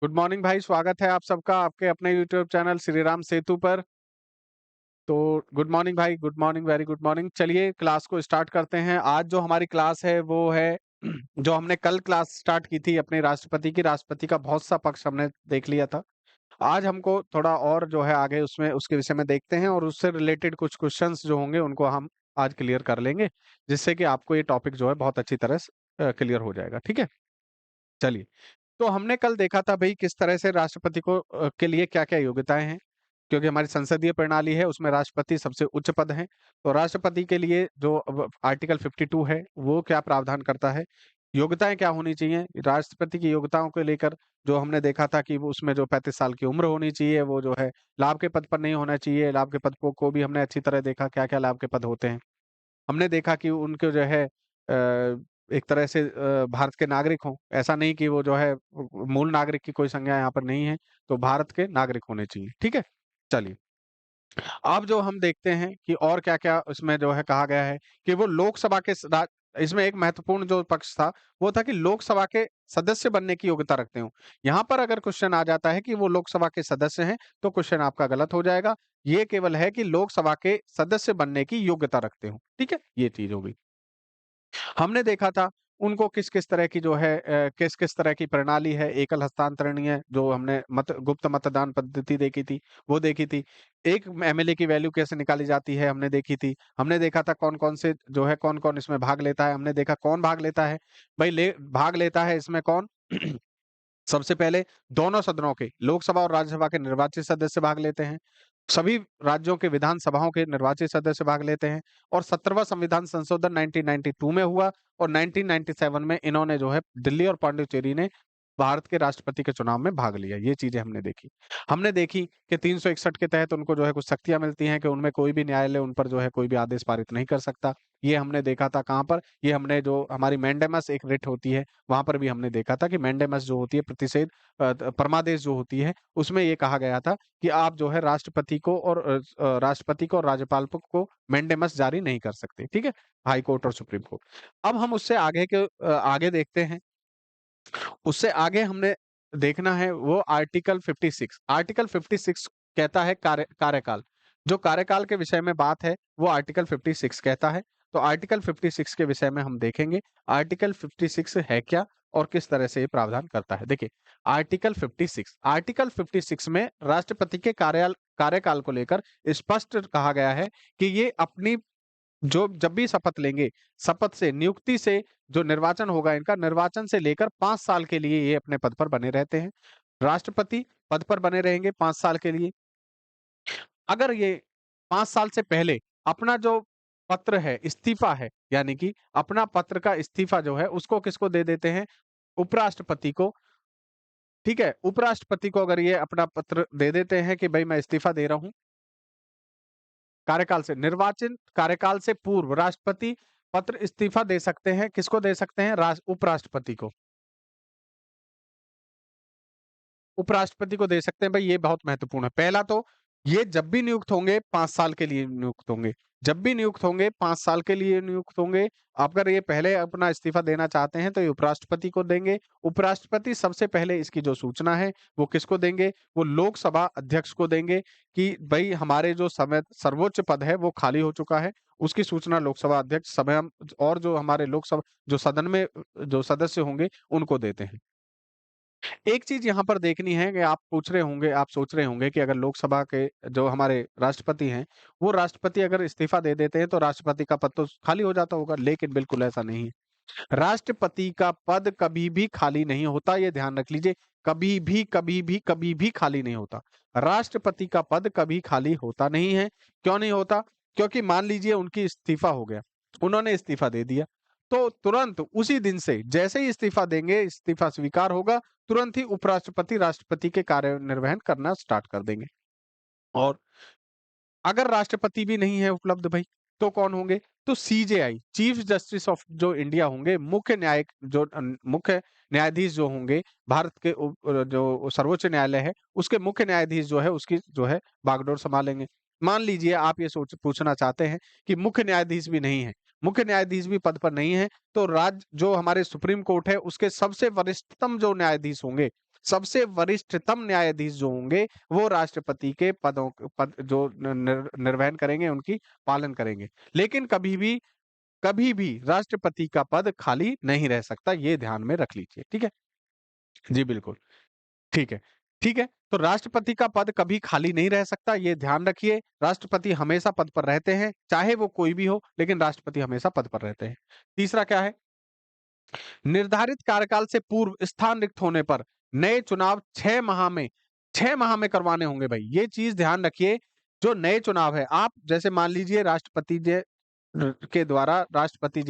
Good morning भाई, स्वागत है आप सबका आपके अपने यूट्यूब चैनल श्री राम सेतु पर। तो गुड मॉर्निंग भाई, good morning, very good morning. चलिए क्लास को स्टार्ट करते हैं। आज जो हमारी क्लास है वो है जो हमने कल क्लास स्टार्ट की थी अपने राष्ट्रपति की, राष्ट्रपति का बहुत सा पक्ष हमने देख लिया था। आज हमको थोड़ा और जो है आगे उसमें उसके विषय में देखते हैं और उससे रिलेटेड कुछ क्वेश्चंस जो होंगे उनको हम आज क्लियर कर लेंगे, जिससे कि आपको ये टॉपिक जो है बहुत अच्छी तरह से क्लियर हो जाएगा। ठीक है, चलिए। तो हमने कल देखा था भाई किस तरह से राष्ट्रपति को के लिए क्या-क्या योग्यताएं हैं, क्योंकि हमारी संसदीय प्रणाली है उसमें राष्ट्रपति सबसे उच्च पद है। तो राष्ट्रपति के लिए जो आर्टिकल 52 है वो क्या प्रावधान करता है, योग्यताएं क्या होनी चाहिए राष्ट्रपति की योग्यताओं को लेकर। जो हमने देखा था कि वो उसमें जो 35 साल की उम्र होनी चाहिए, वो जो है लाभ के पद पर नहीं होना चाहिए। लाभ के पद को भी हमने अच्छी तरह देखा, क्या क्या लाभ के पद होते हैं। हमने देखा कि उनके जो है एक तरह से भारत के नागरिक हों, ऐसा नहीं कि वो जो है मूल नागरिक की कोई संज्ञा यहाँ पर नहीं है, तो भारत के नागरिक होने चाहिए। ठीक है, चलिए। अब जो हम देखते हैं कि और क्या-क्या इसमें जो है कहा गया है कि वो लोकसभा के इसमें एक महत्वपूर्ण जो पक्ष था, वो था कि लोकसभा के सदस्य बनने की योग्यता रखते हो। यहाँ पर अगर क्वेश्चन आ जाता है कि वो लोकसभा के सदस्य हैं, तो क्वेश्चन आपका गलत हो जाएगा। ये केवल है कि लोकसभा के सदस्य बनने की योग्यता रखते हो। ठीक है, ये चीज हो गई। हमने देखा था उनको किस-किस तरह की जो है किस-किस तरह की प्रणाली है, एकल हस्तांतरणीय जो हमने मत गुप्त मतदान पद्धति देखी थी, वो देखी थी। एक एमएलए की वैल्यू कैसे निकाली जाती है, हमने देखी थी। हमने देखा था कौन-कौन से जो है कौन-कौन इसमें भाग लेता है, हमने देखा कौन भाग लेता है। भाई भाग लेता है इसमें कौन? सबसे पहले दोनों सदनों के, लोकसभा और राज्यसभा के निर्वाचित सदस्य भाग लेते हैं। सभी राज्यों के विधानसभाओं के निर्वाचित सदस्य भाग लेते हैं और 17वां संविधान संशोधन 1992 में हुआ और 1997 में इन्होंने जो है दिल्ली और पांडिचेरी ने भारत के राष्ट्रपति के चुनाव में भाग लिया। ये चीजें हमने देखी। हमने देखी कि 361 के तहत उनको जो है कुछ शक्तियां मिलती हैं कि उनमें कोई भी न्यायालय उन पर जो है कोई भी आदेश पारित नहीं कर सकता। ये हमने देखा था कहाँ पर, ये हमने जो हमारी मैंडेमस एक रिट होती है वहां पर भी हमने देखा था कि मैंडेमस जो होती है प्रतिषेध परमादेश जो होती है, उसमें ये कहा गया था कि आप जो है राष्ट्रपति को और राज्यपाल को मैंडेमस जारी नहीं कर सकते। ठीक है, हाई कोर्ट और सुप्रीम कोर्ट। अब हम उससे आगे देखते हैं। उससे आगे हमने देखना है वो आर्टिकल 56। आर्टिकल 56 कहता है कार्यकाल। जो कार्यकाल के विषय में बात है वो आर्टिकल 56 कहता है। तो आर्टिकल 56 के विषय में हम देखेंगे आर्टिकल 56 है क्या और किस तरह से ये प्रावधान करता है। देखिए, आर्टिकल 56 में राष्ट्रपति के कार्यकाल को लेकर स्पष्ट कहा गया है कि ये अपनी जो जब भी शपथ लेंगे, शपथ से नियुक्ति से जो निर्वाचन होगा इनका, निर्वाचन से लेकर 5 साल के लिए ये अपने पद पर बने रहते हैं। राष्ट्रपति पद पर बने रहेंगे 5 साल के लिए। अगर ये 5 साल से पहले अपना जो पत्र है, इस्तीफा है, यानी कि अपना पत्र का इस्तीफा जो है उसको किसको दे देते हैं? उपराष्ट्रपति को। ठीक है? उपराष्ट्रपति को अगर ये अपना पत्र दे देते हैं कि भई मैं इस्तीफा दे रहा हूँ कार्यकाल से, निर्वाचित कार्यकाल से पूर्व राष्ट्रपति पत्र इस्तीफा दे सकते हैं। किसको दे सकते हैं? उपराष्ट्रपति को। उपराष्ट्रपति को दे सकते हैं। भाई ये बहुत महत्वपूर्ण है। पहला तो ये जब भी नियुक्त होंगे 5 साल के लिए नियुक्त होंगे। जब भी नियुक्त होंगे 5 साल के लिए नियुक्त होंगे। अगर ये पहले अपना इस्तीफा देना चाहते हैं तो ये उपराष्ट्रपति को देंगे। उपराष्ट्रपति सबसे पहले इसकी जो सूचना है वो किसको देंगे? वो लोकसभा अध्यक्ष को देंगे कि भई हमारे जो समय सर्वोच्च पद है वो खाली हो चुका है। उसकी सूचना लोकसभा अध्यक्ष सभा और जो हमारे लोकसभा जो सदन में जो सदस्य होंगे उनको देते हैं। एक चीज़ यहाँ पर देखनी है कि आप सोच रहे होंगे कि अगर लोकसभा के जो हमारे राष्ट्रपति हैं, वो राष्ट्रपति अगर इस्तीफा दे देते हैं तो राष्ट्रपति का पद तो खाली हो जाता होगा, लेकिन बिल्कुल ऐसा नहीं है। राष्ट्रपति का पद कभी भी खाली नहीं होता, ये ध्यान रख लीजिए। कभी भी खाली नहीं होता। राष्ट्रपति का पद कभी खाली होता नहीं है। क्यों नहीं होता? क्योंकि मान लीजिए उनकी इस्तीफा हो गया, उन्होंने इस्तीफा दे दिया, तो तुरंत उसी दिन से जैसे ही इस्तीफा देंगे, इस्तीफा स्वीकार होगा, तुरंत ही उपराष्ट्रपति राष्ट्रपति के कार्यनिर्वहन करना स्टार्ट कर देंगे। और अगर राष्ट्रपति भी नहीं है उपलब्ध भाई, तो कौन होंगे? तो सीजेआई, चीफ जस्टिस ऑफ जो इंडिया होंगे, मुख्य न्यायाधीश जो होंगे, भारत के जो सर्वोच्च न्यायालय है, उसके मुख्य न्यायाधीश जो है, उसकी जो है बागडोर संभालेंगे। मान लीजिए आप ये पूछना चाहते हैं कि मुख्य न्यायाधीश भी नहीं है, मुख्य न्यायाधीश भी पद पर नहीं है, तो जो हमारे सुप्रीम कोर्ट है, उसके सबसे वरिष्ठतम जो न्यायाधीश होंगे, सबसे वरिष्ठतम न्यायाधीश जो होंगे वो राष्ट्रपति के पद जो निर्वहन करेंगे उनकी पालन करेंगे। लेकिन कभी भी राष्ट्रपति का पद खाली नहीं रह सकता, ये ध्यान में रख लीजिए। ठीक है? जी बिल्कुल। ठीक है। ठीक है, तो राष्ट्रपति का पद कभी खाली नहीं रह सकता, ये ध्यान रखिए। राष्ट्रपति हमेशा पद पर रहते हैं, चाहे वो कोई भी हो, लेकिन राष्ट्रपति हमेशा पद पर रहते हैं। तीसरा क्या है? निर्धारित कार्यकाल से पूर्व स्थान रिक्त होने पर नए चुनाव 6 माह में करवाने होंगे भाई। ये चीज ध्यान रखिए, जो नए चुनाव है, आप जैसे मान लीजिए राष्ट्रपति जी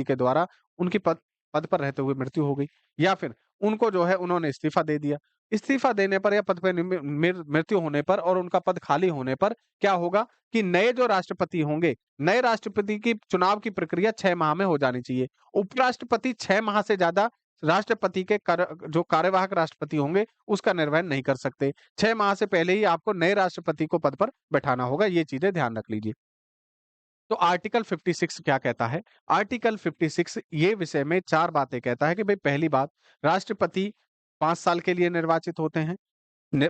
के द्वारा उनकी पद पर रहते हुए मृत्यु हो गई, या फिर उनको जो है उन्होंने इस्तीफा दे दिया। इस्तीफा देने पर या पद पे मृत्यु होने पर और उनका पद खाली होने पर क्या होगा कि नए जो राष्ट्रपति होंगे, नए राष्ट्रपति की चुनाव की प्रक्रिया 6 माह में हो जानी चाहिए। उपराष्ट्रपति 6 माह से ज्यादा राष्ट्रपति के जो कार्यवाहक राष्ट्रपति होंगे उसका निर्वहन नहीं कर सकते। 6 माह से पहले ही आपको नए राष्ट्रपति को पद पर बैठाना होगा, ये चीजें ध्यान रख लीजिए। तो आर्टिकल 56 क्या कहता है? आर्टिकल 56 ये विषय में 4 बातें कहता है कि भाई पहली बात, राष्ट्रपति 5 साल के लिए निर्वाचित होते हैं।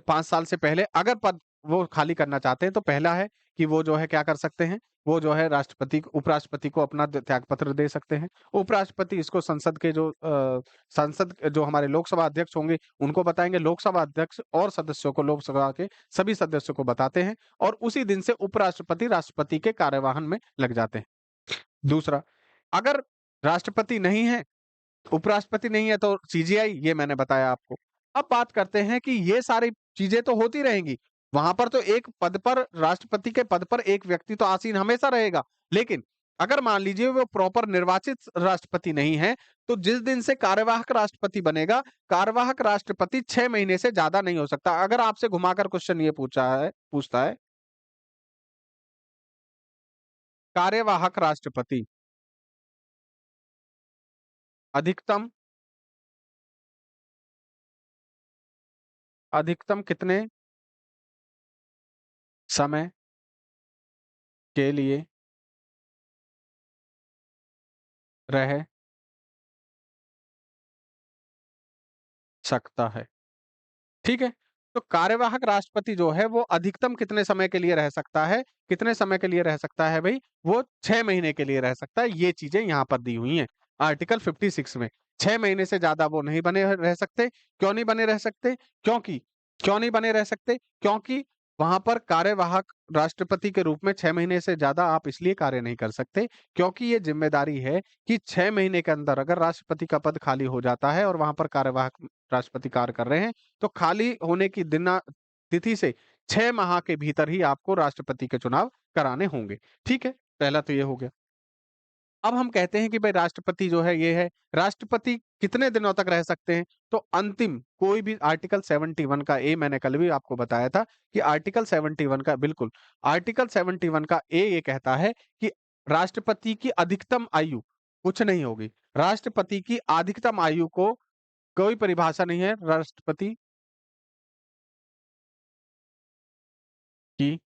5 साल से पहले अगर पद वो खाली करना चाहते हैं तो पहला है कि वो जो है क्या कर सकते हैं, वो जो है उपराष्ट्रपति को अपना त्याग पत्र दे सकते हैं। उपराष्ट्रपति इसको संसद जो हमारे लोकसभा अध्यक्ष होंगे उनको बताएंगे, लोकसभा अध्यक्ष और सदस्यों को, लोकसभा के सभी सदस्यों को बताते हैं, और उसी दिन से उपराष्ट्रपति राष्ट्रपति के कार्यवाहन में लग जाते हैं। दूसरा, अगर राष्ट्रपति नहीं है, उपराष्ट्रपति नहीं है, तो सीजीआई, ये मैंने बताया आपको। अब बात करते हैं कि ये सारी चीजें तो होती रहेंगी, वहां पर तो एक पद पर, राष्ट्रपति के पद पर एक व्यक्ति तो आसीन हमेशा रहेगा। लेकिन अगर मान लीजिए वो प्रॉपर निर्वाचित राष्ट्रपति नहीं है, तो जिस दिन से कार्यवाहक राष्ट्रपति बनेगा, कार्यवाहक राष्ट्रपति 6 महीने से ज्यादा नहीं हो सकता। अगर आपसे घुमाकर क्वेश्चन ये पूछता है, कार्यवाहक राष्ट्रपति अधिकतम अधिकतम कितने समय के लिए रह सकता है? ठीक है? तो कार्यवाहक राष्ट्रपति जो है वो अधिकतम कितने समय के लिए रह सकता है? कितने समय के लिए रह सकता है भई? वो 6 महीने के लिए रह सकता है। ये चीज़ें यहाँ पर दी हुई हैं, आर्टिकल 56 में। 6 महीने से ज़्यादा वो नहीं बने रह सकते। क्यों नहीं बने रह सकते? क्योंकि क्यों नहीं बने रह सकते? क्योंकि वहाँ पर कार्यवाहक राष्ट्रपति के रूप में 6 महीने से ज़्यादा आप इसलिए कार्य नहीं कर सकते, क्योंकि ये ज़िम्मेदारी है कि 6 महीने के अंदर अगर राष्ट्रपति का पद खाली हो जाता है और वहाँ पर कार्यवाहक राष्ट्रपति कार्य कर रहे हैं, तो खाली होने की तिथि से 6 माह के भीतर ही आपको राष्ट्रपति के चुनाव कराने होंगे। ठीक है? पहला तो ये हो गया। अब हम कहते हैं कि भाई राष्ट्रपति जो है ये है, राष्ट्रपति कितने दिनों तक रह सकते हैं? तो अंतिम कोई भी आर्टिकल 71 का ए, मैंने कल भी आपको बताया था कि आर्टिकल 71 का, बिल्कुल, आर्टिकल 71 का ए ये कहता है कि राष्ट्रपति की अधिकतम आयु कुछ नहीं होगी। राष्ट्रपति की अधिकतम आयु को कोई परिभाषा नहीं है, राष्ट्रपति की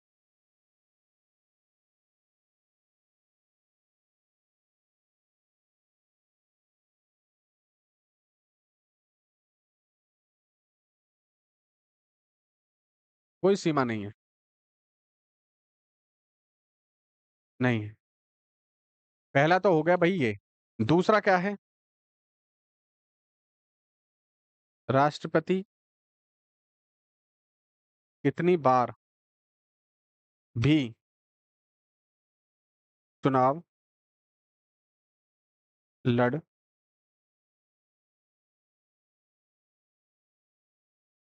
कोई सीमा नहीं है। नहीं है। पहला तो हो गया भई ये। दूसरा क्या है? राष्ट्रपति कितनी बार भी चुनाव लड़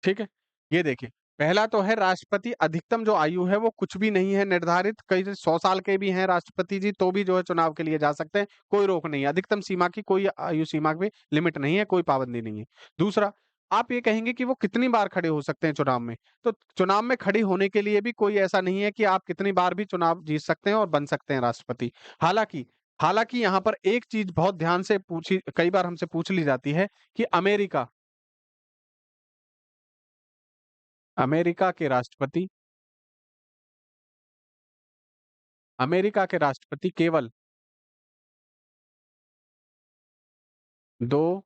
ठीक है? ये देखिए, पहला तो है राष्ट्रपति अधिकतम जो आयु है वो कुछ भी नहीं है निर्धारित, कई 100 साल के भी हैं राष्ट्रपति जी तो भी जो है चुनाव के लिए जा सकते हैं, कोई रोक नहीं है। अधिकतम सीमा की कोई आयु सीमा पे लिमिट नहीं है, कोई पाबंदी नहीं है। दूसरा, आप ये कहेंगे कि वो कितनी बार खड़े हो सकते हैं चुनाव में, तो चुनाव में खड़े होने के लिए भी कोई ऐसा नहीं है कि आप कितनी बार भी चुनाव जीत सकते हैं और बन सकते हैं राष्ट्रपति। हालाँकि हालाँकि यहाँ पर एक चीज़ बहुत ध्यान से पूछी, कई बार हमसे पूछ ली जाती है कि अमेरिका के राष्ट्रपति अमेरिका के राष्ट्रपति केवल 2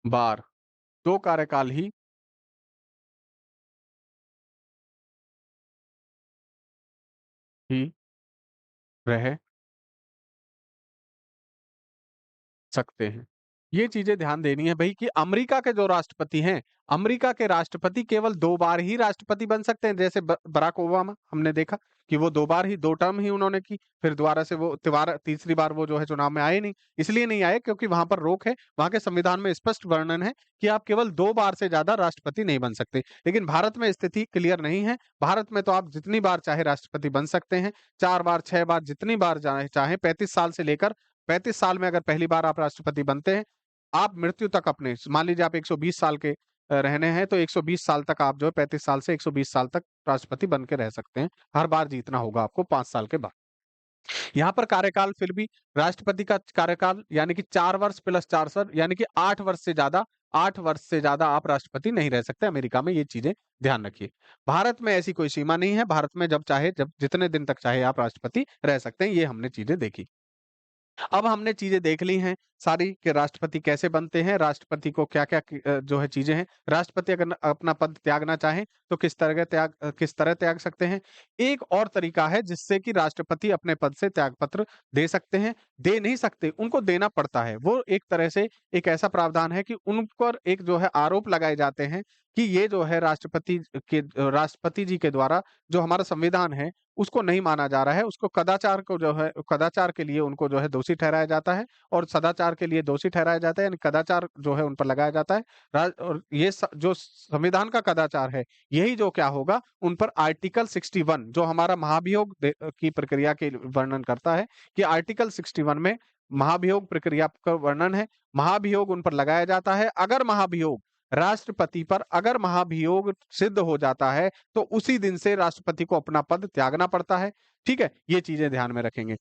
बार, 2 कार्यकाल ही ही रह सकते हैं। ये चीज़ें ध्यान देनी है भई कि अमेरिका के जो राष्ट्रपति हैं, अमेरिका के राष्ट्रपति केवल 2 बार ही राष्ट्रपति बन सकते हैं। जैसे बराक ओबामा हमने देखा कि वो 2 बार ही 2 टर्म ही उन्होंने की, फिर दोबारा से वो तिबारा तीसरी बार वो जो है चुनाव में आए नहीं। इसलिए नहीं आए क्योंकि वहाँ पर रोक है, वहाँ के संविधान में स्पष्ट वर्णन है कि आप केवल 2 बार से ज़्यादा राष्ट्रपति नहीं बन सकते। लेकिन भारत में स्थिति क्लियर नहीं है। भारत में तो आप जितनी बार चाहे राष्ट्रपति बन सकते हैं, 4 बार, 6 बार, जितनी बार चाहें 35 साल से लेकर 35 साल में अगर पहली बार आप राष्ट्रपति बनते हैं, आप मृत्यु तक अपने मान लीजिए आप 120 साल के रहने हैं तो 120 साल तक आप जो है 35 साल से 120 साल तक राष्ट्रपति बन के रह सकते हैं। हर बार जीतना होगा आपको 5 साल के बाद। यहाँ पर कार्यकाल फिर भी राष्ट्रपति का कार्यकाल यानी कि 4 वर्ष प्लस 4 साल यानी कि 8 वर्ष से ज़्यादा आप राष्ट्रपति नहीं रह सकते अमेरिका में, ये चीज़ें ध्यान रखिए। भारत में ऐसी कोई सीमा नहीं है, भारत में जब चाहे जब जितने दिन तक चाहे आप राष्ट्रपति रह सकते हैं, ये हमने चीज़ें देखी। अब हमने चीज़ें देख ली हैं सारी कि राष्ट्रपति कैसे बनते हैं, राष्ट्रपति को क्या-क्या जो है चीज़ें हैं। राष्ट्रपति अगर अपना पद त्यागना चाहें तो किस तरह त्याग सकते हैं। एक और तरीका है जिससे कि राष्ट्रपति अपने पद से त्यागपत्र दे सकते हैं, दे नहीं सकते, उनको देना पड़ता है। वो एक तरह से एक ऐसा प्रावधान है कि उन पर एक जो है आरोप लगाए जाते हैं कि ये जो है राष्ट्रपति जी के द्वारा जो हमारा संविधान है उसको नहीं माना जा रहा है, उसको कदाचार को जो है कदाचार के लिए उनको जो है दोषी ठहराया जाता है और सदाचार के लिए दोषी ठहराया जाता है, यानी कदाचार जो है उन पर लगाया जाता है। और ये जो संविधान का कदाचार है, यही जो क्या होगा उन पर आर्टिकल 61 जो हमारा महाभियोग की प्रक्रिया के वर्णन करता है कि आर्टिकल 61 में महाभियोग प्रक्रिया का वर्णन है। महाभियोग उन पर लगाया जाता है। अगर महाभियोग सिद्ध हो जाता है तो उसी दिन से राष्ट्रपति को अपना पद त्यागना पड़ता है, ठीक है? ये चीज़ें ध्यान में रखेंगे।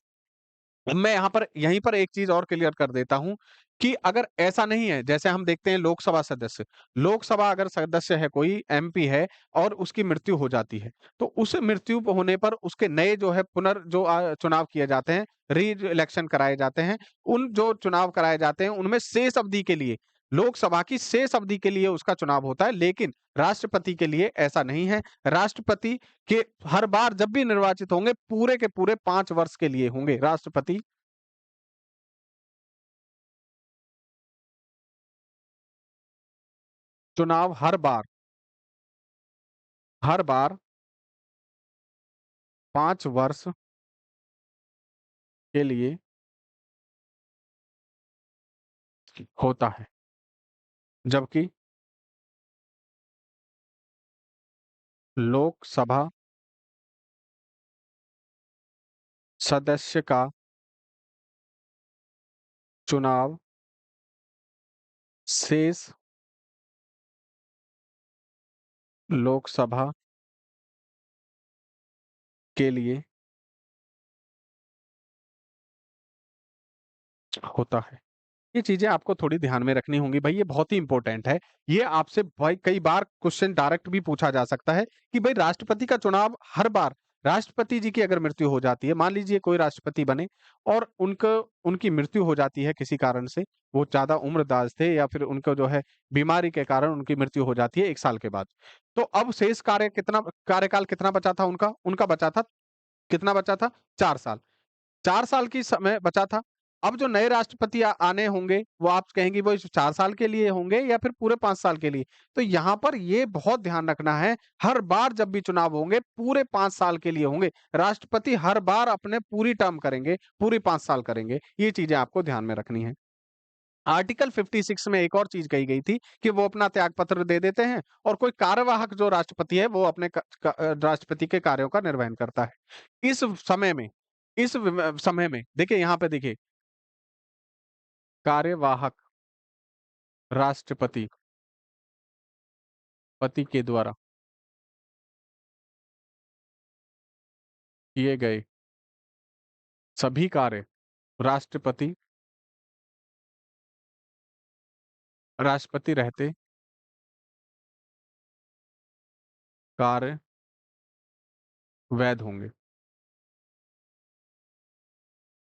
अब मैं यहाँ पर यहीं पर एक चीज़ और क्लियर कर देता हूँ कि अगर ऐसा नहीं है, जैसे हम देखते हैं लोकसभा सदस्य, लोकसभा अगर सदस्य है कोई एमपी है और उसकी मृत्यु हो जाती है, तो उस मृत्यु होने पर उसके नए जो है चुनाव किए जाते हैं, री-इलेक्शन कराए जाते हैं। उन जो चुनाव कराए जाते हैं, उनमें शेष अवधि के लिए लोकसभा की शेष अवधि के लिए उसका चुनाव होता है, लेकिन राष्ट्रपति के लिए ऐसा नहीं है। राष्ट्रपति के हर बार जब भी निर्वाचित होंगे, पूरे के पूरे 5 वर्ष के लिए होंगे। राष्ट्रपति चुनाव हर बार 5 वर्ष के लिए होता है। जबकि लोकसभा सदस्य का चुनाव शेष लोकसभा के लिए होता है। ये चीज़ें आपको थोड़ी ध्यान में रखनी होंगी भाई, ये बहुत ही इम्पोर्टेंट है। ये आपसे भाई कई बार क्वेश्चन डायरेक्ट भी पूछा जा सकता है कि भाई राष्ट्रपति का चुनाव हर बार राष्ट्रपति जी की अगर मृत्यु हो जाती है, मान लीजिए कोई राष्ट्रपति बने और उनकी मृत्यु हो जाती है किसी कारण से, वो ज़्यादा उम्रदराज थे या फिर उनको जो है बीमारी के कारण उनकी मृत्यु हो जाती है 1 साल के बाद। तो अब शेष कार्यकाल कितना बचा था उनका? उनका बचा था कितना बचा था? 4 साल। 4 साल की समय बचा था। अब जो नए राष्ट्रपति आने होंगे, वो आप कहेंगी वो इस 4 साल के लिए होंगे या फिर पूरे 5 साल के लिए? तो यहाँ पर ये बहुत ध्यान रखना है, हर बार जब भी चुनाव होंगे, पूरे 5 साल के लिए होंगे। राष्ट्रपति हर बार अपने पूरी टर्म करेंगे, पूरी 5 साल करेंगे। ये चीज़ें आपको ध्यान में रखनी है। आर्टिकल 56 में एक और चीज़ कही गई थी कि वो अपना त्यागपत्र दे देते हैं और कोई कार्यवाहक जो राष्ट्रपति है, वो अपने राष्ट्रपति के कार्यों का निर्वहन करता है। इस समय में देखिए यहाँ पे देखिए कार्यवाहक राष्ट्रपति पति के द्वारा किए गए सभी कार्य राष्ट्रपति राष्ट्रपति रहते कार्य वैध होंगे।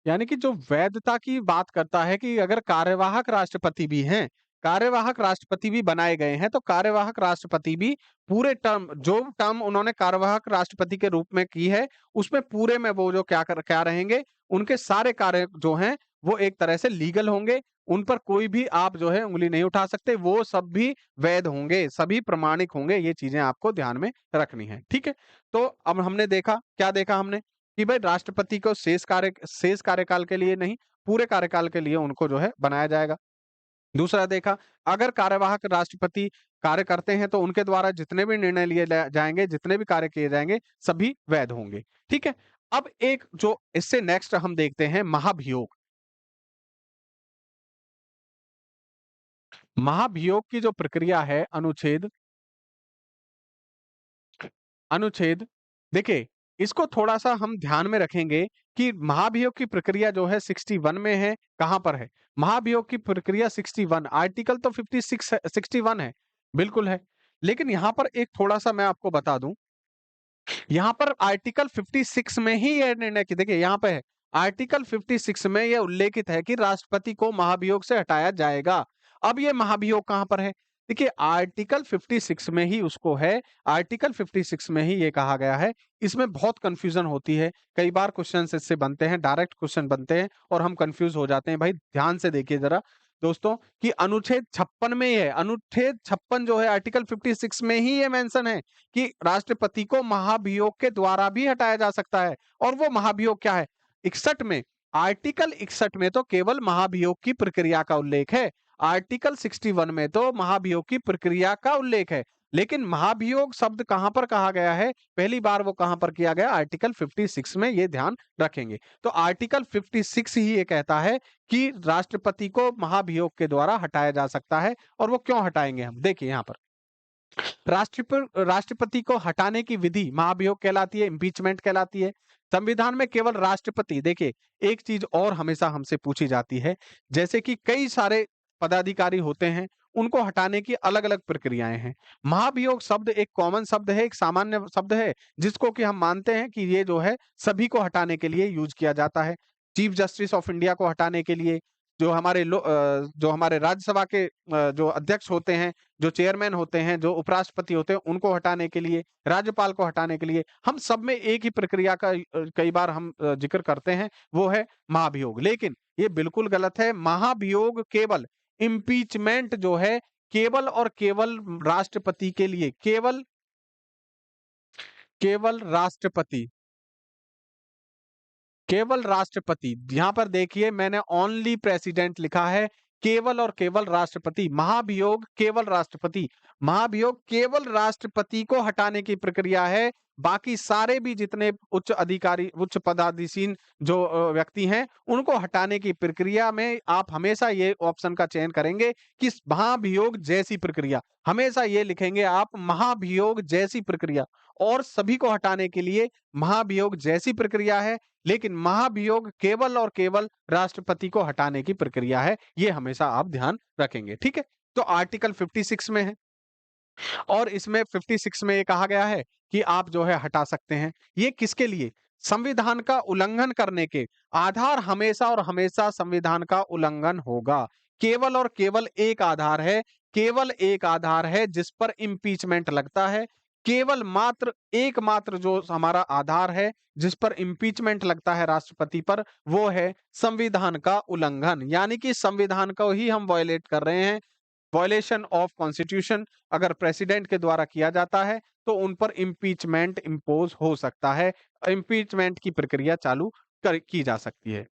यानी कि जो वैधता की बात करता है कि अगर कार्यवाहक राष्ट्रपति भी हैं, कार्यवाहक राष्ट्रपति भी बनाए गए हैं, तो कार्यवाहक राष्ट्रपति भी पूरे टर्म, जो टर्म उन्होंने कार्यवाहक राष्ट्रपति के रूप में की है, उसमें पूरे में वो जो क्या रहेंगे, उनके सारे कार्य जो हैं वो एक तरह से लीगल होंगे, उन पर कोई भी आप जो है उँगली नहीं उठा सकते, वो सब भी वैध होंगे, सभी प्रमाणिक होंगे, ये चीजें आपको ध्यान में रखनी है, ठीक है। तो अब हमने देखा, क्या देखा हमने कि भाई राष्ट्रपति को शेष कार्यकाल के लिए नहीं, पूरे कार्यकाल के लिए उनको जो है बनाया जाएगा। दूसरा देखा, अगर कार्यवाहक राष्ट्रपति कार्य करते हैं तो उनके द्वारा जितने भी निर्णय लिए जाएंगे, जितने भी कार्य किए जाएंगे, सभी वैध होंगे, ठीक है। अब एक जो इससे नेक्स्ट हम देखते हैं महाभियोग। महाभियोग की जो प्रक्रिया है, अनुच्छेद अनुच्छेद देखिए, इसको थोड़ा-सा हम ध्यान में रखेंगे कि महाभियोग की प्रक्रिया जो है 61 में है, कहाँ पर है? महाभियोग की प्रक्रिया 61, आर्टिकल तो 56 है, 61 है, बिल्कुल है। लेकिन यहाँ पर एक थोड़ा-सा मैं आपको बता दूँ, यहाँ पर आर्टिकल 56 में ही ये निर्णय की देखिए यहाँ पे है, आर्टिकल 56 में ये उल्लेखित है कि राष्ट्रपति को महाभियोग से हटाया जाएगा। अब ये महाभियोग कहाँ पर है? देखिए आर्टिकल 56 में ही उसको है, आर्टिकल 56 में ही ये कहा गया है। इसमें बहुत कन्फ्यूज़न होती है, कई बार क्वेश्चन्स इससे बनते हैं, डायरेक्ट क्वेश्चन बनते हैं और हम कन्फ्यूज़ हो जाते हैं। भाई ध्यान से देखिए ज़रा दोस्तों कि अनुच्छेद 56 में ही है, अनुच्छेद 56 जो है आर्टिकल 56 में ही ये मेंशन है कि राष्ट्रपति को महाभियोग के द्वारा भी हटाया जा सकता है। और वो महाभियोग क्या है? 61 में, आर्टिकल 61 में तो केवल महाभियोग की प्रक्रिया का उल्लेख है, आर्टिकल 61 में तो महाभियोग की प्रक्रिया का उल्लेख है। लेकिन महाभियोग शब्द कहां पर कहा गया है, पहली बार वो कहां पर किया गया, आर्टिकल 56 में, ये ध्यान रखेंगे। तो आर्टिकल 56 ही ये कहता है कि राष्ट्रपति को महाभियोग के द्वारा हटाया जा सकता है। और वो क्यों हटाएंगे हम, देखिए यहाँ पर राष्ट्रपति को हटाने की विधि महाभियोग कहलाती है, इम्पीचमेंट कहलाती है। संविधान में केवल राष्ट्रपति, देखिए एक चीज और हमेशा हमसे पूछी जाती है, जैसे कि कई सारे पदाधिकारी होते हैं, उनको हटाने की अलग अलग प्रक्रियाएं हैं। महाभियोग शब्द एक कॉमन शब्द है, एक सामान्य शब्द है, जिसको कि हम मानते हैं कि ये जो है सभी को हटाने के लिए यूज किया जाता है। चीफ जस्टिस ऑफ इंडिया को हटाने के लिए, जो हमारे राज्यसभा के जो अध्यक्ष होते हैं, जो चेयरमैन होते हैं, जो उपराष्ट्रपति होते हैं, उनको हटाने के लिए, राज्यपाल को हटाने के लिए, हम सब में एक ही प्रक्रिया का कई बार हम जिक्र करते हैं, वो है महाभियोग। लेकिन ये बिल्कुल गलत है। महाभियोग केवल इम्पीचमेंट जो है, केवल और केवल राष्ट्रपति के लिए, केवल केवल राष्ट्रपति, केवल राष्ट्रपति, यहाँ पर देखिए मैंने ओनली प्रेसिडेंट लिखा है, केवल और केवल राष्ट्रपति। महाभियोग केवल राष्ट्रपति, महाभियोग केवल राष्ट्रपति को हटाने की प्रक्रिया है। बाकी सारे भी जितने उच्च अधिकारी, उच्च पदाधीशीन जो व्यक्ति हैं, उनको हटाने की प्रक्रिया में आप हमेशा ये ऑप्शन का चयन करेंगे कि महाभियोग जैसी प्रक्रिया, हमेशा ये लिखेंगे आप, महाभियोग जैसी प्रक्रिया। और सभी को हटाने के लिए महाभियोग जैसी प्रक्रिया है, लेकिन महाभियोग केवल और केवल राष्ट्रपति को हटाने की प्रक्रिया है, ये हमेशा आप ध्यान रखेंगे, ठीक है। तो आर्टिकल 56 में है और इसमें 56 में ये कहा गया है कि आप जो है हटा सकते हैं। ये किसके लिए? संविधान का उल्लंघन करने के, आधार हमेशा और हमेशा संविधान का उल्लंघन होगा। केवल और केवल एक आधार है, केवल एक आधार है जिस पर इम्पीचमेंट लगता है, केवल मात्र एकमात्र जो हमारा आधार है जिस पर इम्पीचमेंट लगता है राष्ट्रपति पर, वो है संविधान का उल्लंघन। यानी कि संविधान को ही हम वायलेट कर रहे हैं। वायलेशन ऑफ कॉन्स्टिट्यूशन अगर प्रेसिडेंट के द्वारा किया जाता है तो उन पर इम्पीचमेंट इम्पोज हो सकता है, इम्पीचमेंट की प्रक्रिया चालू की जा सकती है।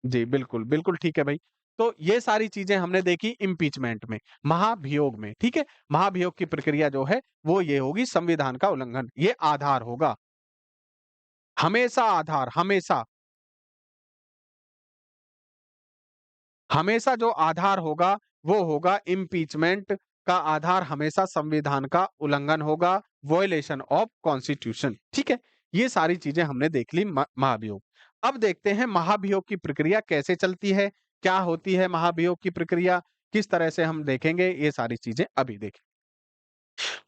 जी बिल्कुल, बिल्कुल ठीक है भाई। तो ये सारी चीजें हमने देखी इम्पीचमेंट में, महाभियोग में, ठीक है। महाभियोग की प्रक्रिया जो है वो ये होगी, संविधान का उल्लंघन, ये आधार होगा, हमेशा आधार, हमेशा हमेशा जो आधार होगा वो होगा इम्पीचमेंट का आधार, हमेशा संविधान का उल्लंघन होगा, वॉयलेशन ऑफ कॉन्स्टिट्यूशन, ठीक है। ये सारी चीजें हमने देख ली महाभियोग। अब देखते हैं महाभियोग की प्रक्रिया कैसे चलती है, क्या होती है महाभियोग की प्रक्रिया, किस तरह से हम देखेंगे, ये सारी चीजें अभी देखें।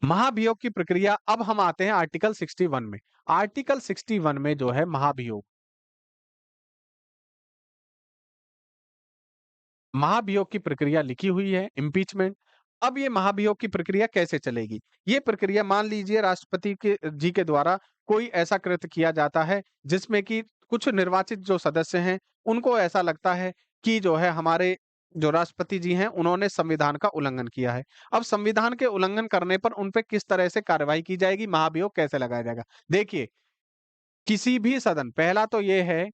महाभियोग की प्रक्रिया, अब हम आते हैं आर्टिकल 61 में। आर्टिकल 61 में जो है महाभियोग, महाभियोग की प्रक्रिया लिखी हुई है, इम्पीचमेंट। अब ये महाभियोग की प्रक्रिया कैसे चलेगी? ये प्रक्रिया मान लीजिए राष्ट्रपति के जी के द्वारा कोई ऐसा कृत्य किया जाता है जिसमें कि कुछ निर्वाचित जो सदस्य हैं, उनको ऐसा लगता है कि जो है हमारे जो राष्ट्रपति जी हैं, उन्होंने संविधान का उल्लंघन किया है। अब संविधान के उल्लंघन करने पर उन पे किस तरह से कार्रवाई की जाएगी, महाभियोग कैसे लगाया जाएगा? देखिए, किसी भी सदन पहला तो ये है,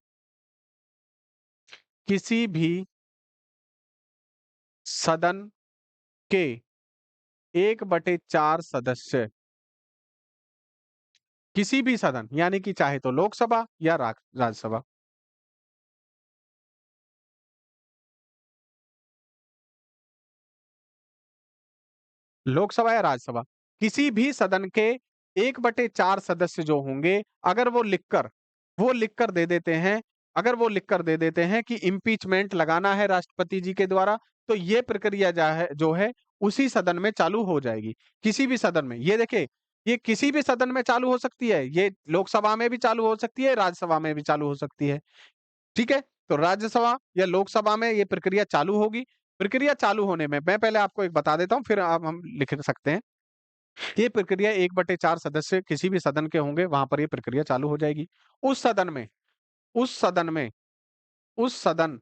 किसी भी सदन के 1/4 सदस्य, किसी भी सदन यानी कि चाहे तो लोकसभा या राज्यसभा, लोकसभा या राज्यसभा, किसी भी सदन के 1/4 सदस्य जो होंगे, अगर वो लिखकर दे देते हैं, अगर वो लिखकर दे देते हैं कि इम्पीचमेंट लगाना है राष्ट्रपति जी के द्वारा, तो ये प्रक्रिया जो है उसी सदन में चालू हो जाएगी। किसी भी सदन में, ये देखिए, ये किसी भी सदन में चालू हो सकती है, ये लोकसभा में भी चालू हो सकती है, राज्यसभा में भी चालू हो सकती है। ठीक है? तो राज्यसभा या लोकसभा में ये प्रक्रिया चालू होगी। प्रक्रिया चालू होने में मैं पहले आपको एक बता देता हूँ, फिर आप हम लिख सकते हैं। ये प्रक्रिया 1/4 सदस्य किसी भी सदन के होंगे, वहाँ पर ये प्रक्रिया चालू हो जाएगी। उस सदन में उस सदन में उस सदन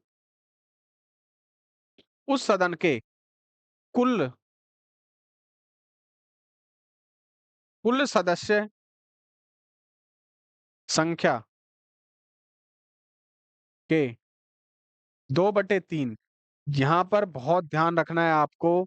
उस सदन के कुल कुल सदस्य संख्या के 2/3, यहाँ पर बहुत ध्यान रखना है आपको।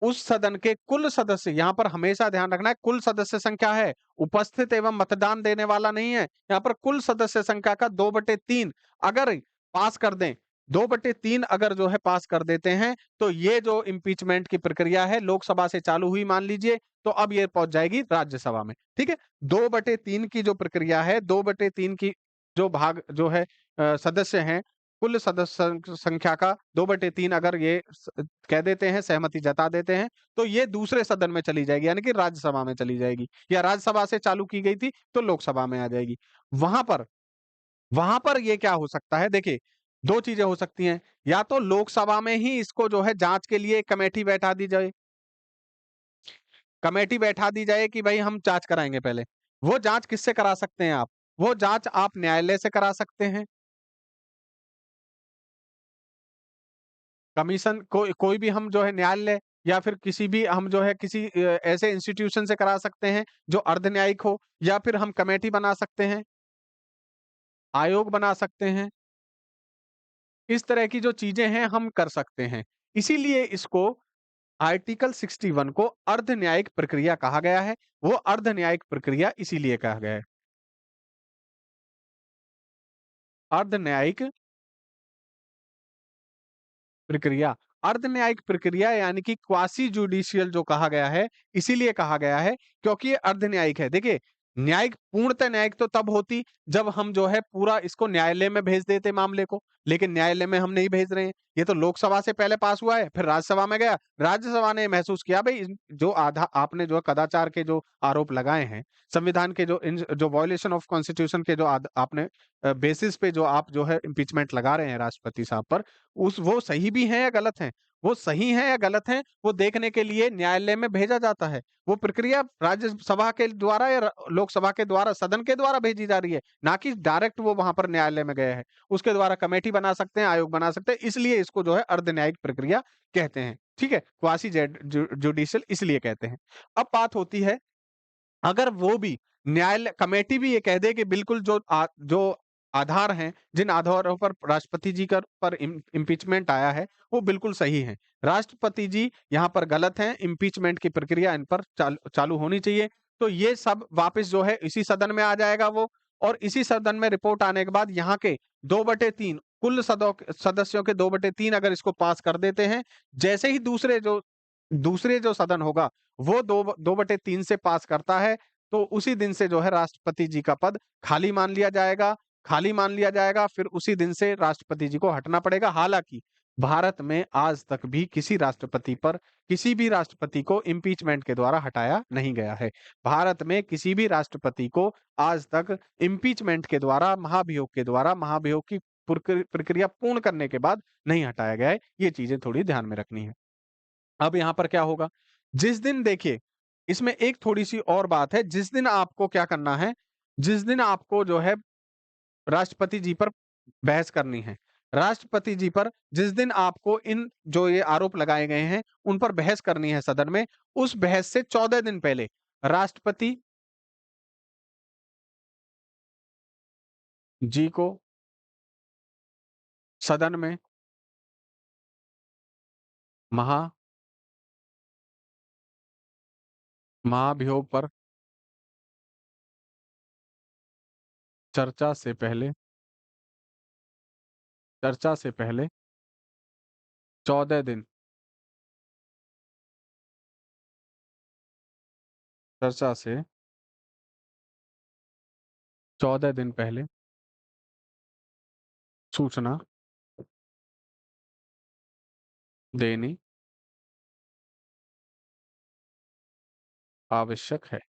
उस सदन के कुल सदस्य, यहाँ पर हमेशा ध्यान रखना है, कुल सदस्य संख्या है, उपस्थित एवं मतदान देने वाला नहीं है। यहाँ पर कुल सदस्य संख्या का 2/3 अगर पास कर दें, 2/3 अगर जो है पास कर देते हैं, तो ये जो इम्पीचमेंट की प्रक्रिया है लोकसभा से चालू हुई मान लीजिए, तो अब ये पहुंच जाएगी राज्यसभा में। ठीक है? 2/3 की जो प्रक्रिया है, 2/3 की जो भाग जो है सदस्य हैं, कुल सदस्य संख्या का 2/3 अगर ये कह देते हैं, सहमति जता देते हैं, तो ये दूसरे सदन में चली जाएगी, यानी कि राज्यसभा में चली जाएगी, या राज्यसभा से चालू की गई थी तो लोकसभा में आ जाएगी। वहां पर वहां पर ये क्या हो सकता है, देखिए, दो चीजें हो सकती हैं, या तो लोकसभा में ही इसको जो है जांच के लिए कमेटी बैठा दी जाए, कमेटी बैठा दी जाए कि भाई हम जांच कराएंगे पहले। वो जांच किससे करा सकते हैं आप? वो जांच आप न्यायालय से करा सकते हैं। कमीशन कोई भी हम जो है न्यायालय या फिर किसी भी हम जो है किसी ऐसे इंस्टीट्यूशन से करा सकते हैं जो अर्ध न्यायिक हो, या फिर हम कमेटी बना सकते हैं, आयोग बना सकते हैं। इस तरह की जो चीजें हैं हम कर सकते हैं। इसीलिए इसको आर्टिकल 61 को अर्ध न्यायिक प्रक्रिया कहा गया है। वो अर्ध न्यायिक प्रक्रिया इसीलिए कहा गया है। अर्ध न्यायिक प्रक्रिया, अर्ध न्यायिक प्रक्रिया यानी कि क्वासी जुडिशियल जो कहा गया है, इसीलिए कहा गया है क्योंकि ये अर्ध न्यायिक है। देखिए, न्यायिक पूर्णतः न्यायिक तो तब होती जब हम जो है पूरा इसको न्यायालय में भेज देते मामले को, लेकिन न्यायालय में हम नहीं भेज रहे हैं। ये तो लोकसभा से पहले पास हुआ है, फिर राज्यसभा में गया। राज्यसभा ने महसूस किया भाई जो आधा आपने जो कदाचार के जो आरोप लगाए हैं, संविधान के जो वायलेशन ऑफ कॉन्स्टिट्यूशन के जो आपने बेसिस पे जो आप जो है इम्पीचमेंट लगा रहे हैं राष्ट्रपति साहब पर, उस वो सही भी हैं या गलत हैं? वो सही हैं या गलत हैं, वो देखने के लिए न्यायालय में भेजा जाता है। वो प्रक्रिया राज्यसभा के द्वारा या लोकसभा के द्वारा, सदन के द्वारा भेजी जा रही है, ना कि डायरेक्ट वो वहां पर न्यायालय में गए हैं। उसके द्वारा कमेटी बना सकते हैं, आयोग बना सकते हैं, इसलिए इसको जो है अर्ध न्यायिक प्रक्रिया कहते हैं। ठीक है? क्वासी जुडिशियल इसलिए कहते हैं। अब बात होती है, अगर वो भी न्यायालय कमेटी भी ये कह दे कि बिल्कुल जो आधार हैं, जिन आधारों पर राष्ट्रपति जी का पर इम्पीचमेंट आया है, वो बिल्कुल सही हैं। राष्ट्रपति जी यहाँ पर गलत हैं, इम्पीचमेंट की प्रक्रिया इन पर चालू होनी चाहिए। तो ये सब वापस जो है इसी सदन में आ जाएगा वो, और इसी सदन में रिपोर्ट आने के बाद यहाँ के 2/3 कुल सदस्यों के 2/3 अगर इसको पास कर देते हैं, जैसे ही दूसरे जो सदन होगा वो 2/3 से पास करता है, तो उसी दिन से जो है राष्ट्रपति जी का पद खाली मान लिया जाएगा। खाली मान लिया जाएगा, फिर उसी दिन से राष्ट्रपति जी को हटना पड़ेगा। हालांकि भारत में आज तक भी किसी भी राष्ट्रपति को इम्पीचमेंट के द्वारा हटाया नहीं गया है। भारत में किसी भी राष्ट्रपति को आज तक इम्पीचमेंट के द्वारा, महाभियोग की प्रक्रिया पूर्ण करने के बाद नहीं हटाया गया है। ये चीजें थोड़ी ध्यान में रखनी है। अब यहाँ पर क्या होगा, जिस दिन देखिए, इसमें एक थोड़ी-सी और बात है, जिस दिन आपको क्या करना है, जिस दिन आपको जो है राष्ट्रपति जी पर बहस करनी है। राष्ट्रपति जी पर जिस दिन आपको इन जो ये आरोप लगाए गए हैं, उन पर बहस करनी है सदन में, उस बहस से 14 दिन पहले राष्ट्रपति जी को सदन में महा महाभियोग पर चर्चा से पहले चर्चा से पहले 14 दिन चर्चा से 14 दिन पहले सूचना देनी आवश्यक है।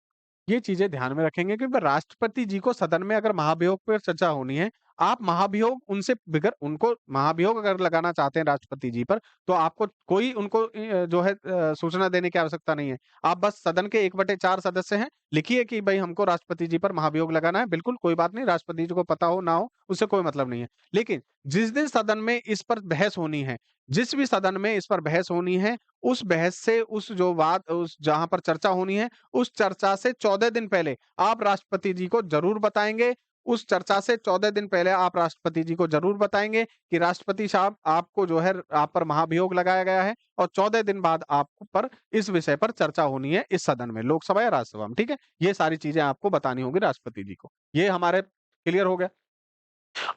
ये चीज़ें ध्यान में रखेंगे कि ब राष्ट्रपति जी को सदन में अगर महाभियोग पर चर्चा होनी है, आप महाभियोग उनसे बिगर उनको महाभियोग अगर लगाना चाहते हैं राष्ट्रपति जी पर, तो आपको कोई उनको जो है सूचना देने की आवश्यकता नहीं है। आप बस सदन के 1/4 सदस्य हैं, लिखिए कि भई हमको राष्ट्रपति जी पर महाभियोग लगाना है, बिल्कुल कोई बात नहीं, राष्ट्रपति जी को पता हो ना हो, उससे कोई मतलब नहीं है। लेकिन जिस दिन सदन में इस पर बहस होनी है, जिस भी सदन में इस पर बहस होनी है, उस बहस से उस जो बात उस जहाँ पर चर्चा होनी है, उस चर्चा से 14 दिन पहले आप राष्ट्रपति जी को ज़रूर बताएँगे। उस चर्चा से 14 दिन पहले आप राष्ट्रपति जी को ज़रूर बताएँगे कि राष्ट्रपति साहब आपको जो है आप पर महाभियोग लगाया गया है और 14 दिन बाद आप पर इस विषय पर चर्चा होनी है इस सदन में, लोकसभा या राज्यसभा में, ठीक है? ये सारी चीज़ें आपको बतानी होंगी राष्ट्रपति जी को। ये हमारे क्लियर हो गया?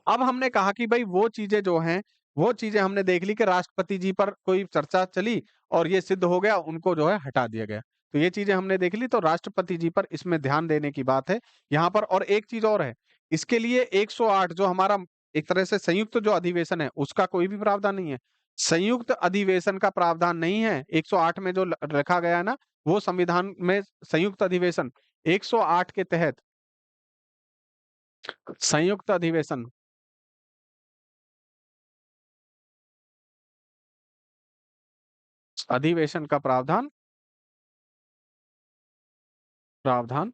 अब हमने कहा कि भई वो चीज़ें जो हैं, वो चीज़ें हमने देख ली कि राष्ट्रपति जी पर कोई चर्चा चली और ये सिद्ध हो गया, उनको जो है हटा दिया गया। तो ये चीज़ें हमने देख ली, तो राष्ट्रपति जी पर इसमें ध्यान देने की बात है। यहाँ पर और एक चीज़ और है, इसके लिए 108 जो हमारा एक तरह से संयुक्त जो अधिवेशन है, उसका कोई भी प्रावधान नहीं है। संयुक्त अधिवेशन का प्रावधान नहीं है, 108 में जो ल रखा गया है ना, वो संविधान में संयुक्त अधिवेशन 108 के तहत संयुक्त अधिवेशन अधिवेशन का प्रावधान प्रावधान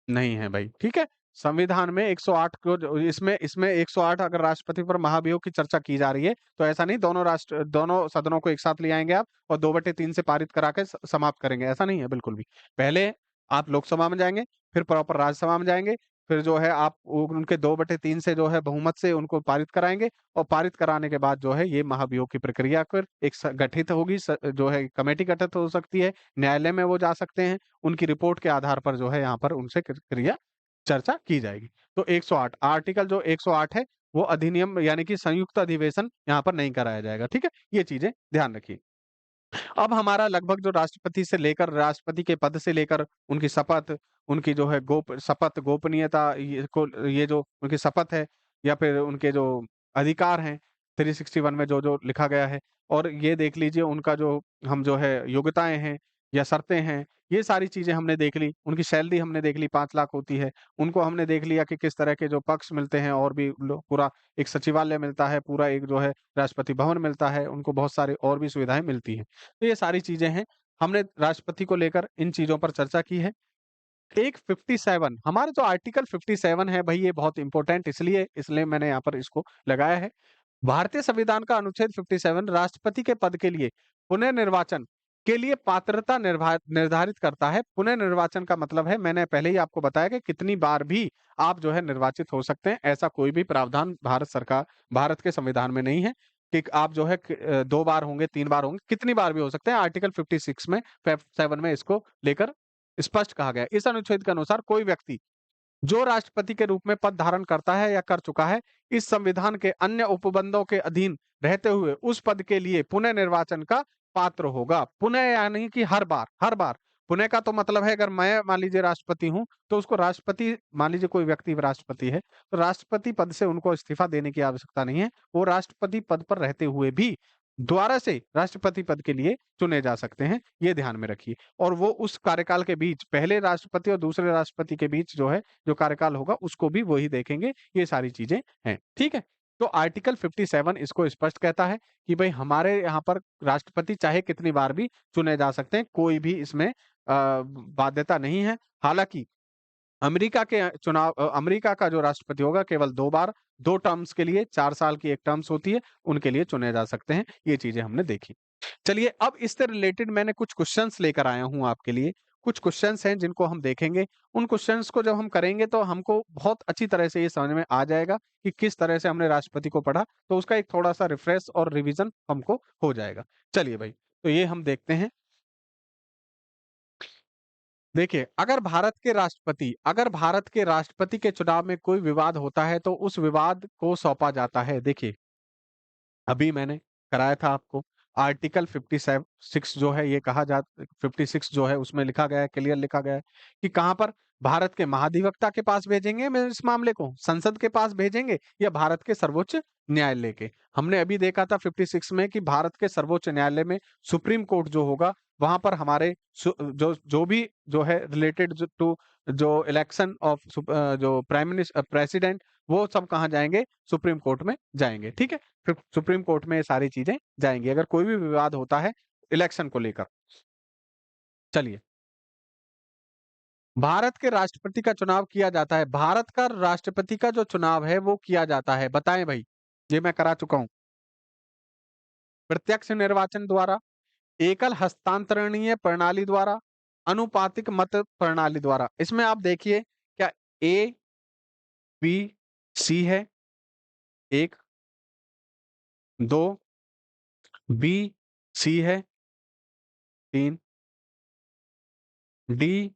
नहीं है भाई, ठीक है? संविधान में 108 को जो इसमें 108 अगर राष्ट्रपति पर महाभियोग की चर्चा की जा रही है, तो ऐसा नहीं दोनों सदनों को एक साथ ले आएँगे आप और 2/3 से पारित करा के समाप्त करेंगे, ऐसा नहीं है बिल्कुल भी। पहले आप लोकसभा में जाएँगे, फिर प्रॉपर राज्यसभा में जाएँगे, फिर जो है आप उनके 2/3 से जो है बहुमत से उनको पारित कराएँगे और पारित कराने के बाद जो है ये महाभियोग की प्रक्रिया फिर एक गठित होगी जो है कमेटी गठित हो सकती है, न्यायालय में वो जा सकते हैं, उनकी रिपोर्ट के आधार पर जो है यहाँ पर उनसे क्रिया चर्चा की जाएगी। तो 108 आर्टिकल जो 108 है, वो अधिनियम यानी कि संयुक्त अधिवेशन यहाँ पर नहीं कराया जाएगा, ठीक है? ये चीज़ें ध्यान रखिए। अब हमारा लगभग जो राष्ट्रपति से लेकर राष्ट्रपति के पद से लेकर उनकी शपथ, उनकी जो है गोपनीयता ये जो उनकी शपथ है या फिर उनके जो अधिकार हैं 361 में जो-जो लिखा गया है और ये देख लीजिए उनका जो हम जो है योग्यताएँ हैं या शर्तें हैं, ये सारी चीज़ें हमने देख ली। उनकी सैलरी हमने देख ली 5 लाख होती है। उनको हमने देख लिया कि किस तरह के जो पक्ष मिलते हैं और भी लो पूरा एक सचिवालय मिलता है, पूरा एक जो है राष्ट्रपति भवन मिलता है, उनको बहुत सारी और भी सुविधाएँ मिलती हैं। तो ये सारी चीज़ें हैं। हमने राष्ट्रपति को लेकर इन चीज़ों पर चर्चा की है। एक 57 हमारा जो आर्टिकल 57 है भई ये बहुत इम्पोर्टेंट इसलिए मैंने यहाँ पर इसको लगाया है। भारतीय संविधान का अनुच्छेद 57 राष्ट्रपति के पद के लिए पुनर्निर्वाचन के लिए पात्रता निर्धारित करता है। पुनर्निर्वाचन का मतलब है मैंने पहले ही आपको बताया कि कितनी बार भी आप जो है निर्वाचित हो सकते हैं। ऐसा कोई भी प्रावधान भारत के संविधान में नहीं है कि आप जो है 2 बार होंगे, 3 बार होंगे, कितनी बार भी हो सकते हैं। आर्टिकल 56 में 57 में इसको लेकर स्पष्ट कहा गया है। इस अनुच्छेद के अनुसार कोई व्यक्ति जो राष्ट्रपति के रूप में पद धारण करता है या कर चुका है, इस संविधान के अन्य उपबंधों के अधीन रहते हुए उस पद के लिए पुनः निर्वाचन का पात्र होगा। पुनः यानी कि हर बार। पुनः का तो मतलब है अगर मैं मान लीजिए राष्ट्रपति हूँ, तो उसको राष्ट्रपति मान लीजिए कोई व्यक्ति राष्ट्रपति है, तो राष्ट्रपति पद से उनको इस्तीफा देने की आवश्यकता नहीं है। वो राष्ट्रपति पद पर रहते हुए भी द्वारा से राष्ट्रपति पद के लिए चुने जा सकते हैं, ये ध्यान में रखिए। और वो उस कार्यकाल के बीच, पहले राष्ट्रपति और दूसरे राष्ट्रपति के बीच जो है, जो कार्यकाल होगा उसको भी वही देखेंगे। ये सारी चीजें हैं, ठीक है। तो आर्टिकल 57 इसको स्पष्ट कहता है कि भाई हमारे यहाँ पर राष्ट्रपति चाहे कितनी बार भी चुने जा सकते हैं, कोई भी इसमें बाध्यता नहीं है। हालांकि अमेरिका का जो राष्ट्रपति होगा केवल 2 बार, 2 टर्म्स के लिए, 4 साल की एक टर्म्स होती है, उनके लिए चुने जा सकते हैं। ये चीजें हमने देखी। चलिए अब इससे रिलेटेड मैंने कुछ क्वेश्चंस लेकर आया हूं आपके लिए। कुछ क्वेश्चंस हैं जिनको हम देखेंगे। उन क्वेश्चंस को जब हम करेंगे तो हमको बहुत अच्छी तरह से ये समझ में आ जाएगा कि किस तरह से हमने राष्ट्रपति को पढ़ा, तो उसका एक थोड़ा सा रिफ्रेश और रिवीजन हमको हो जाएगा। चलिए भाई, तो ये हम देखते हैं। देखिए, अगर भारत के राष्ट्रपति के चुनाव में कोई विवाद होता है तो उस विवाद को सौंपा जाता है। देखिए, अभी मैंने कराया था आपको, आर्टिकल 56 जो है, ये कहा जा 56 जो है उसमें लिखा गया है, क्लियर लिखा गया है कि कहाँ पर भारत के महाधिवक्ता के पास भेजेंगे मैं इस मामले को, संसद के पास भेजेंगे या भारत के सर्वोच्च न्यायालय के। हमने अभी देखा था 56 में कि भारत के सर्वोच्च न्यायालय में सुप्रीम कोर्ट जो होगा, वहां पर हमारे जो जो भी जो है रिलेटेड टू जो इलेक्शन ऑफ जो प्राइम मिनिस्टर प्रेसिडेंट, वो सब कहाँ जाएंगे? सुप्रीम कोर्ट में जाएंगे, ठीक है। फिर सुप्रीम कोर्ट में ये सारी चीजें जाएंगी अगर कोई भी विवाद होता है इलेक्शन को लेकर। चलिए, भारत के राष्ट्रपति का चुनाव किया जाता है, भारत का राष्ट्रपति का जो चुनाव है वो किया जाता है, बताएं भाई। ये मैं करा चुका हूं। प्रत्यक्ष निर्वाचन द्वारा, एकल हस्तांतरणीय प्रणाली द्वारा, अनुपातिक मत प्रणाली द्वारा। इसमें आप देखिए, क्या ए बी सी है? एक, दो, बी सी है, तीन, डी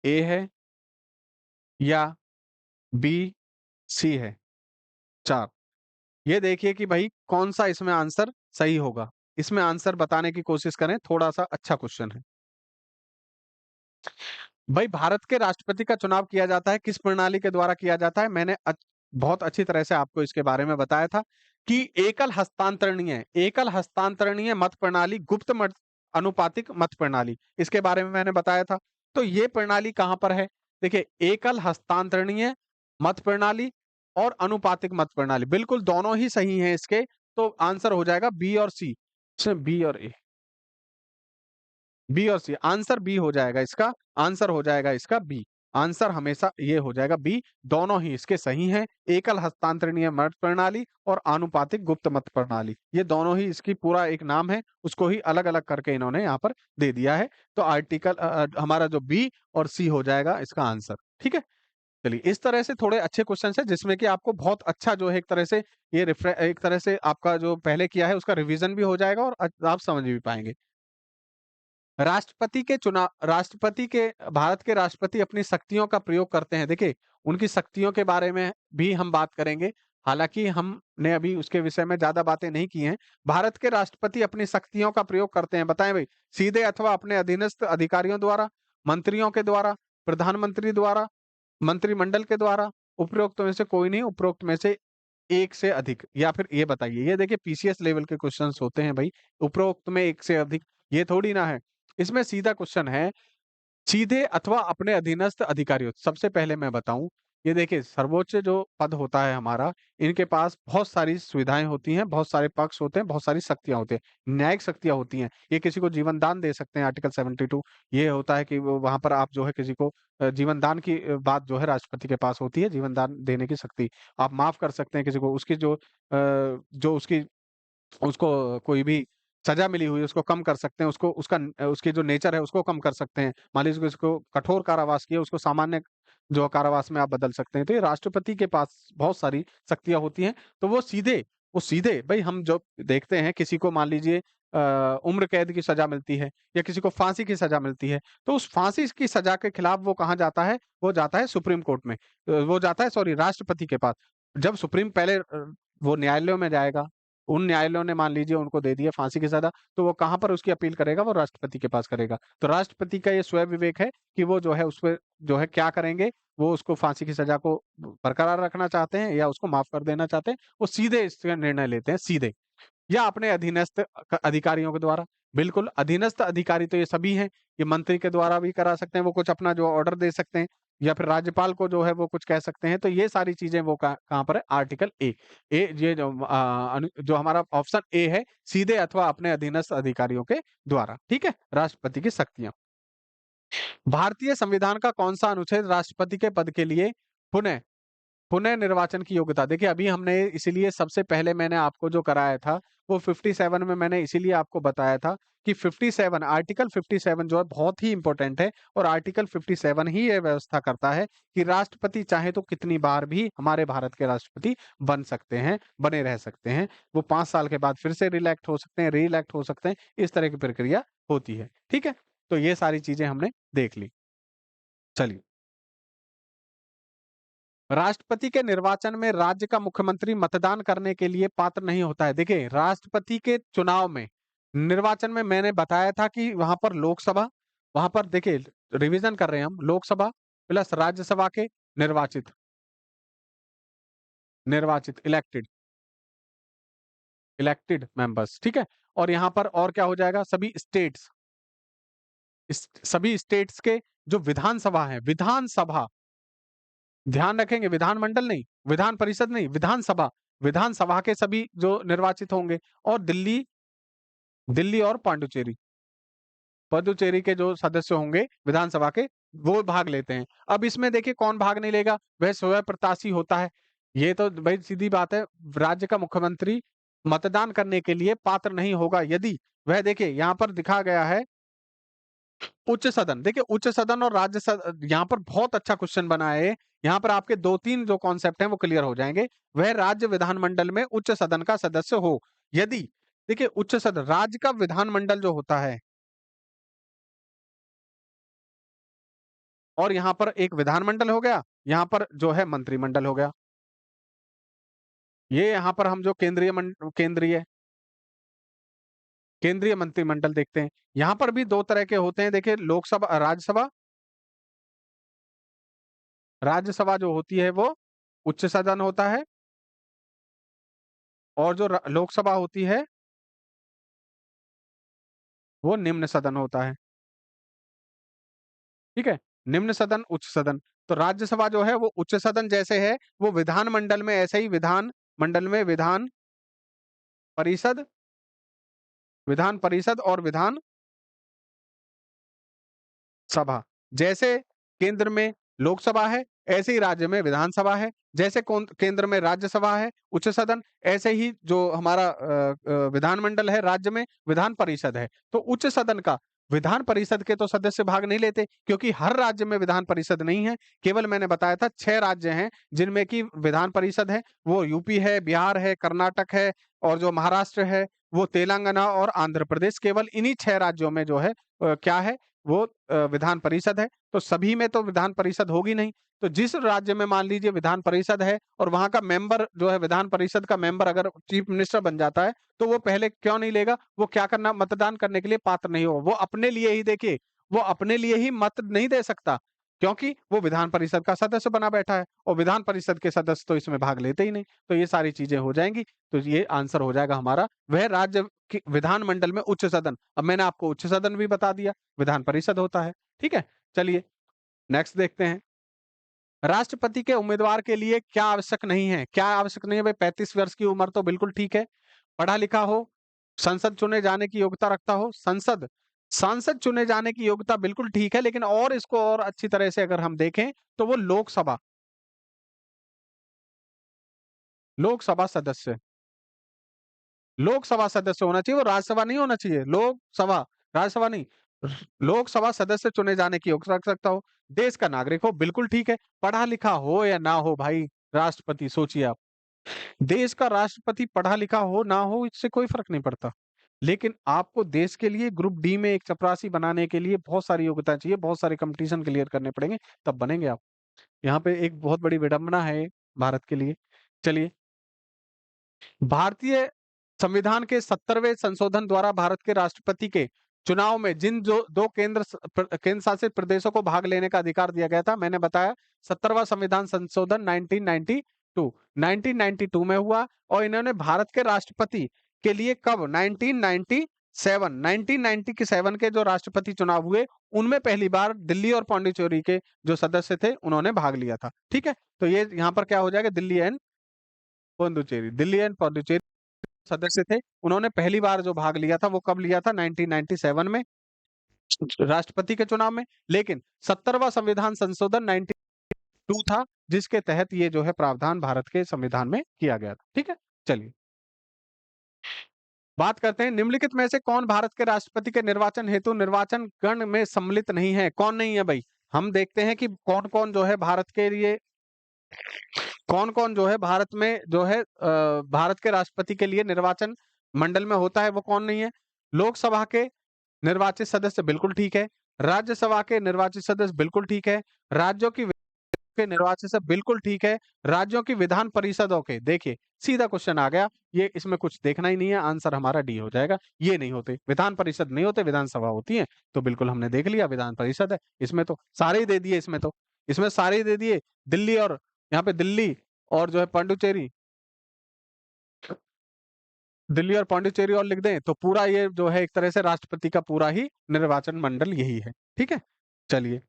ए है, या बी सी है, चार। ये देखिए कि भाई कौन सा इसमें आंसर सही होगा। इसमें आंसर बताने की कोशिश करें, थोड़ा सा अच्छा क्वेश्चन है। भाई, भारत के राष्ट्रपति का चुनाव किया जाता है, किस प्रणाली के द्वारा किया जाता है? मैंने बहुत अच्छी तरह से आपको इसके बारे में बताया था कि एकल हस्तांतरणीय मत प्रणाली, गुप्त मत, अनुपातिक मत प्रणाली, इसके बारे में मैंने बताया था। तो ये प्रणाली कहां पर है? देखिए, एकल हस्तांतरणीय मत प्रणाली और अनुपातिक मत प्रणाली, बिल्कुल दोनों ही सही हैं इसके। तो आंसर हो जाएगा बी और सी। इसमें बी और ए, बी और सी, आंसर बी हो जाएगा इसका। आंसर हो जाएगा इसका बी। आंसर हमेशा ये हो जाएगा बी। दोनों ही इसके सही हैं, एकल हस्तांतरणीय मत प्रणाली और आनुपातिक गुप्त मत प्रणाली, ये दोनों ही इसकी पूरा एक नाम है, उसको ही अलग अलग करके इन्होंने यहाँ पर दे दिया है। तो आर्टिकल हमारा जो बी और सी हो जाएगा इसका आंसर, ठीक है। चलिए, इस तरह से थोड़े अच्छे क्वेश्चन है जिसमें कि आपको बहुत अच्छा जो है एक तरह से ये एक तरह से आपका जो पहले किया है उसका रिवीजन भी हो जाएगा और आप समझ भी पाएंगे। राष्ट्रपति के भारत के राष्ट्रपति अपनी शक्तियों का प्रयोग करते हैं। देखिए, उनकी शक्तियों के बारे में भी हम बात करेंगे, हालांकि हमने अभी उसके विषय में ज्यादा बातें नहीं की हैं। भारत के राष्ट्रपति अपनी शक्तियों का प्रयोग करते हैं, बताएं भाई। सीधे अथवा अपने अधीनस्थ अधिकारियों द्वारा, मंत्रियों के द्वारा, प्रधानमंत्री द्वारा, मंत्रिमंडल के द्वारा, उपरोक्त में से कोई नहीं, उपरोक्त में से एक से अधिक, या फिर ये बताइए। ये देखिए पीसीएस लेवल के क्वेश्चंस होते हैं भाई, उपरोक्त में एक से अधिक, ये थोड़ी ना है। इसमें सीधा क्वेश्चन है, सीधे अथवा अपने अधीनस्थ अधिकारियों। सबसे पहले मैं बताऊं, ये देखिए सर्वोच्च जो पद होता है हमारा, इनके पास बहुत सारी सुविधाएं होती हैं, बहुत सारे पक्ष होते हैं, बहुत सारी शक्तियां होती हैं, न्यायिक शक्तियां होती हैं। ये किसी को जीवन दान दे सकते हैं, आर्टिकल 72। ये होता है कि वो वहां पर आप जो है किसी को जीवन दान की बात जो है राष्ट्रपति के पास होती है, जीवन दान देने की शक्ति। आप माफ कर सकते हैं किसी को, उसकी जो उसकी उसको कोई भी सजा मिली हुई है उसको कम कर सकते हैं, उसको उसकी जो नेचर है उसको कम कर सकते हैं। मान लीजिए उसको कठोर कारावास किया, उसको सामान्य जो कारावास में आप बदल सकते हैं। तो ये राष्ट्रपति के पास बहुत सारी शक्तियां होती हैं। तो वो सीधे भाई, हम जो देखते हैं किसी को मान लीजिए उम्र कैद की सजा मिलती है या किसी को फांसी की सजा मिलती है, तो उस फांसी की सजा के खिलाफ वो कहाँ जाता है? वो जाता है सुप्रीम कोर्ट में, वो जाता है, सॉरी, राष्ट्रपति के पास। जब सुप्रीम पहले वो न्यायालयों में जाएगा, उन न्यायालयों ने मान लीजिए उनको दे दिया फांसी की सजा, तो वो कहाँ पर उसकी अपील करेगा? वो राष्ट्रपति के पास करेगा। तो राष्ट्रपति का ये स्वयं विवेक है कि वो जो है उस पर जो है क्या करेंगे, वो उसको फांसी की सजा को बरकरार रखना चाहते हैं या उसको माफ कर देना चाहते हैं। वो सीधे इसका निर्णय लेते हैं, सीधे। या अपने अधीनस्थ अधिकारियों के द्वारा। बिल्कुल, अधीनस्थ अधिकारी तो ये सभी हैं, ये मंत्री के द्वारा भी करा सकते हैं, वो कुछ अपना जो ऑर्डर दे सकते हैं या फिर राज्यपाल को जो है वो कुछ कह सकते हैं। तो ये सारी चीज़ें वो कहाँ पर है? Article a. ये जो जो हमारा ऑप्शन ए है, सीधे अथवा अपने अधीनस्थ अधिकारियों के द्वारा, ठीक है? राष्ट्रपति की शक्तियाँ। भारतीय संविधान का कौन-सा अनुच्छेद राष्ट्रपति के पद के लिए पुनः पुनः निर्वाचन की योग्यता? देखिए, अभी हमने इसीलिए सबसे पहले मैंने आपको जो कराया था, वो 57 में मैंने इसीलिए आपको बताया था कि 57 आर्टिकल 57 जो है बहुत ही इम्पोर्टेंट है और आर्टिकल 57 ही ये व्यवस्था करता है कि राष्ट्रपति चाहे तो कितनी बार भी हमारे भारत के राष्ट्रपति बन सकते हैं, बने रह सकते हैं। वो 5 साल के बाद फिर से रिइलेक्ट हो सकते हैं, री-इलेक्ट हो सकते हैं, इस तरह की प्रक्रिया होती है। ठीक है? तो ये सारी चीज़ें हमने देख ली। चलिए। राष्ट्रपति के निर्वाचन में राज्य का मुख्यमंत्री मतदान करने के लिए पात्र नहीं होता है। देखिए, राष्ट्रपति के चुनाव में, निर्वाचन में मैंने बताया था कि वहाँ पर लोकसभा, वहाँ पर देखिए रिवीजन कर रहे हैं हम, लोकसभा प्लस राज्यसभा के निर्वाचित, निर्वाचित इलेक्टेड, इलेक्टेड मेंबर्स, ठीक है? और यहाँ पर और क्या हो जाएगा? सभी स्टेट्स, सभी स्टेट्स के जो विधानसभा है, विधानसभा, ध्यान रखेंगे विधानमंडल नहीं, विधान परिषद नहीं, विधानसभा, विधानसभा के सभी जो निर्वाचित होंगे और दिल्ली, दिल्ली और पांडुचेरी, पुडुचेरी के जो सदस्य होंगे विधानसभा के, वो भाग लेते हैं। अब इसमें देखिए कौन भाग नहीं लेगा? वह स्वयं प्रत्याशी होता है। ये तो भई सीधी बात है, राज्य का मुख्यमंत्री मतदान करने के लिए पात्र नहीं होगा यदि वह, देखिए यहाँ पर दिखा गया है उच्च सदन, देखिए उच्च सदन और यहाँ पर बहुत अच्छा क्वेश्चन बना है। यहाँ पर आपके 2-3 जो कॉन्सेप्ट हैं वो क्लियर हो जाएँगे। वह राज्य विधानमंडल में उच्च सदन का सदस्य हो। यदि देखिए उच्च सदन, राज्य का विधानमंडल जो होता है और यहाँ पर एक विधानमंडल हो गया, यहाँ पर जो है मंत्रिमंडल हो गया। ये यहाँ पर हम जो केंद्रीय मंत्रिमंडल देखते हैं। यहाँ पर भी 2 तरह के होते हैं, देखिए लोकसभा, राज्यसभा, राज्यसभा जो होती है वो उच्च सदन होता है और जो लोकसभा होती है वो निम्न सदन होता है। ठीक है? निम्न सदन, उच्च सदन। तो राज्यसभा जो है वो उच्च सदन जैसे है, वो विधानमंडल में ऐसे ही विधान मंडल में परिषद विधान परिषद और विधान सभा। जैसे केंद्र में लोकसभा है, ऐसे ही राज्य में विधानसभा है। जैसे केंद्र में राज्यसभा है, उच्च सदन, ऐसे ही जो हमारा विधानमंडल है, राज्य में विधान परिषद है। तो उच्च सदन का विधान परिषद के तो सदस्य भाग नहीं लेते क्योंकि हर राज्य में विधान परिषद नहीं है। केवल मैंने बताया था 6 राज्य हैं जिनमें कि विधान परिषद है। वो यूपी है, बिहार है, कर्नाटक है और जो महाराष्ट्र है, वो तेलंगाना और आंध्र प्रदेश। केवल इन्हीं 6 राज्यों में जो है क्या है, वो विधान परिषद है। तो सभी में तो विधान परिषद होगी नहीं। तो जिस राज्य में मान लीजिए विधान परिषद है और वहाँ का मेंबर जो है, विधान परिषद का मेंबर अगर चीफ मिनिस्टर बन जाता है, तो वो पहले क्यों नहीं लेगा? वो क्या करना, मतदान करने के लिए पात्र नहीं होगा। वो अपने लिए ही, देखिए, वो अपने लिए ही मत नहीं दे सकता क्योंकि वो विधान परिषद का सदस्य बना बैठा है और विधान परिषद के सदस्य तो इसमें भाग लेते ही नहीं। तो ये सारी चीज़ें हो जाएँगी। तो ये आंसर हो जाएगा हमारा, वह राज्य की विधानमंडल में उच्च सदन। अब मैंने आपको उच्च सदन भी बता दिया, विधान परिषद होता है। ठीक है? चलिए नेक्स्ट देखते हैं। राष्ट्रपति के उम्मीदवार के लिए क्या आवश्यक नहीं है? क्या आवश्यक नहीं है भाई? 35 वर्ष की उम्र तो बिल्कुल ठीक है। पढ़ा-लिखा हो, संसद चुने जाने की योग्यता रखता हो, सांसद चुने जाने की योग्यता बिल्कुल ठीक है, लेकिन और इसको और अच्छी तरह से अगर हम देखें, तो वो लोकसभा सदस्य, लोकसभा सदस्य होना चाहिए, वो राज्यसभा नहीं होना चाहिए। लोकसभा, राज्यसभा नहीं। लोकसभा सदस्य चुने जाने की योग्यता रख सकता हो, देश का नागरिक हो, बिल्कुल ठीक है। पढ़ा-लिखा हो या ना हो भाई, राष्ट्रपति सोचिए आप। देश का राष्ट्रपति पढ़ा-लिखा हो, ना हो, इससे कोई फ़र्क नहीं पड़ता। लेकिन आपको देश के लिए ग्रुप डी में एक चपरासी बनाने के लिए बहुत सारी योग्यता चाहिए, बहुत सारे कॉम्पिटिशन क्लियर करने पड़ेंगे, तब बनेंगे आप। यहाँ पे एक बहुत बड़ी विडंबना है भारत के लिए। चलिए, भारतीय संविधान के 70वें संशोधन द्वारा भारत के राष्ट्रपति के चुनाव में जिन जो 2 केंद्र शासित प्रदेशों को भाग लेने का अधिकार दिया गया था, मैंने बताया 70वां संविधान संशोधन 1992 में हुआ और इन्होंने भारत के राष्ट्रपति के लिए कब 1997 के जो राष्ट्रपति चुनाव हुए उनमें पहली बार दिल्ली और पौंडीचेरी के जो सदस्य थे उन्होंने भाग लिया था। ठीक है, तो ये यहाँ पर क्या हो जाएगा, दिल्ली एंड पौंडीचेरी सदस्य थे, उन्होंने पहली बार जो भाग लिया था वो कब लिया था, 1997 में राष्ट्रपति के चुनाव में। लेकिन 70वां संविधान संशोधन 92 था, जिसके तहत ये जो है प्रावधान भारत के संविधान में किया गया था। ठीक है, चलिए बात करते हैं, निम्नलिखित में से कौन भारत के राष्ट्रपति के निर्वाचन हेतु निर्वाचन गण में सम्मिलित नहीं है? कौन नहीं है भाई? हम देखते हैं कि कौन कौन जो है भारत के लिए, कौन कौन जो है भारत में जो है भारत के राष्ट्रपति के लिए निर्वाचन मंडल में होता है, वो कौन नहीं है? लोकसभा के निर्वाचित सदस्य बिल्कुल ठीक है, राज्यसभा के निर्वाचित सदस्य बिल्कुल ठीक है, राज्यों की के निर्वाचित सदस्य बिल्कुल ठीक है, राज्यों की विधान परिषदों के, देखिए सीधा क्वेश्चन आ गया, ये इसमें कुछ देखना ही नहीं है, आंसर हमारा डी हो जाएगा। ये नहीं होते, विधान परिषद नहीं होते, विधानसभा होती है, तो बिल्कुल हमने देख लिया विधान परिषद है। इसमें तो सारे ही दे दिए, इसमें सारे ही दे दिए, दिल्ली और यहाँ पे दिल्ली और जो है पांडुचेरी, दिल्ली और पांडिचेरी और लिख दें तो पूरा ये जो है एक तरह से राष्ट्रपति का पूरा ही निर्वाचन मंडल यही है। ठीक है, चलिए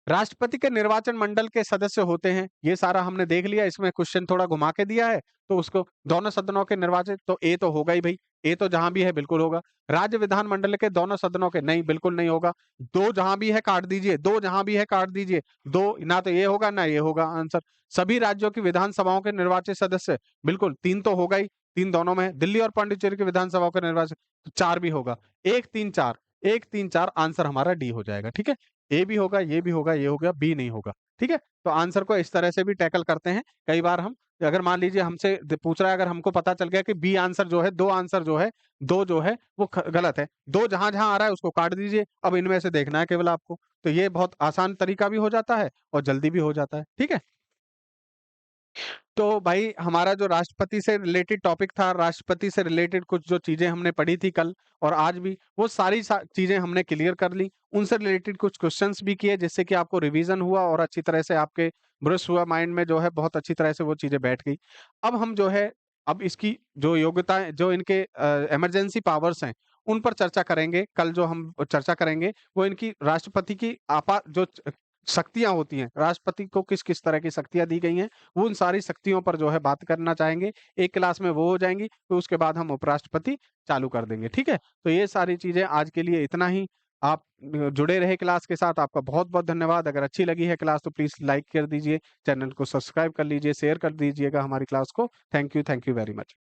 राष्ट्रपति के निर्वाचन मंडल के सदस्य होते हैं, ये सारा हमने देख लिया। इसमें क्वेश्चन थोड़ा घुमा के दिया है, तो उसको दोनों सदनों के निर्वाचित, तो ए तो होगा ही भाई, ए तो जहां भी है बिल्कुल होगा। राज्य विधान मंडल के दोनों सदनों के, नहीं बिल्कुल नहीं होगा। दो जहां भी है काट दीजिए, दो जहां भी है काट दीजिए, दो ना तो ये होगा ना ये होगा आंसर। सभी राज्यों की विधानसभाओं के निर्वाचित सदस्य, बिल्कुल तीन तो होगा ही, तीन दोनों में है। दिल्ली और पांडिचेरी की विधानसभाओं के निर्वाचित, तो चार भी होगा, एक तीन चार, एक तीन चार, आंसर हमारा डी हो जाएगा। ठीक है, ए भी होगा, ये भी होगा, ये हो गया, बी नहीं होगा। ठीक है, तो आंसर को इस तरह से भी टैकल करते हैं। कई बार हम, अगर मान लीजिए हमसे पूछ रहा है, अगर हमको पता चल गया कि बी आंसर जो है, दो आंसर जो है, दो जो है वो गलत है, दो जहां जहां आ रहा है उसको काट दीजिए, अब इनमें से देखना है केवल आपको। तो ये बहुत आसान तरीका भी हो जाता है और जल्दी भी हो जाता है। ठीक है, तो भाई हमारा जो राष्ट्रपति से रिलेटेड टॉपिक था, राष्ट्रपति से रिलेटेड कुछ जो चीजें हमने पढ़ी थी कल और आज भी, वो सारी चीजें हमने क्लियर कर ली। उनसे रिलेटेड कुछ क्वेश्चंस भी किए, जिससे कि आपको रिवीजन हुआ और अच्छी तरह से आपके ब्रश हुआ, माइंड में जो है बहुत अच्छी तरह से वो चीजें बैठ गई। अब हम जो है, अब इसकी जो योग्यताएं, जो इनके इमरजेंसी पावर्स हैं, उन पर चर्चा करेंगे। कल जो हम चर्चा करेंगे वो इनकी राष्ट्रपति की जो शक्तियां होती हैं, राष्ट्रपति को किस किस तरह की शक्तियां दी गई हैं, वो उन सारी शक्तियों पर जो है बात करना चाहेंगे। एक क्लास में वो हो जाएंगी, तो उसके बाद हम उपराष्ट्रपति चालू कर देंगे। ठीक है, तो ये सारी चीजें आज के लिए इतना ही। आप जुड़े रहे क्लास के साथ, आपका बहुत बहुत धन्यवाद। अगर अच्छी लगी है क्लास तो प्लीज लाइक कर दीजिए, चैनल को सब्सक्राइब कर लीजिए, शेयर कर दीजिएगा हमारी क्लास को। Thank you very much.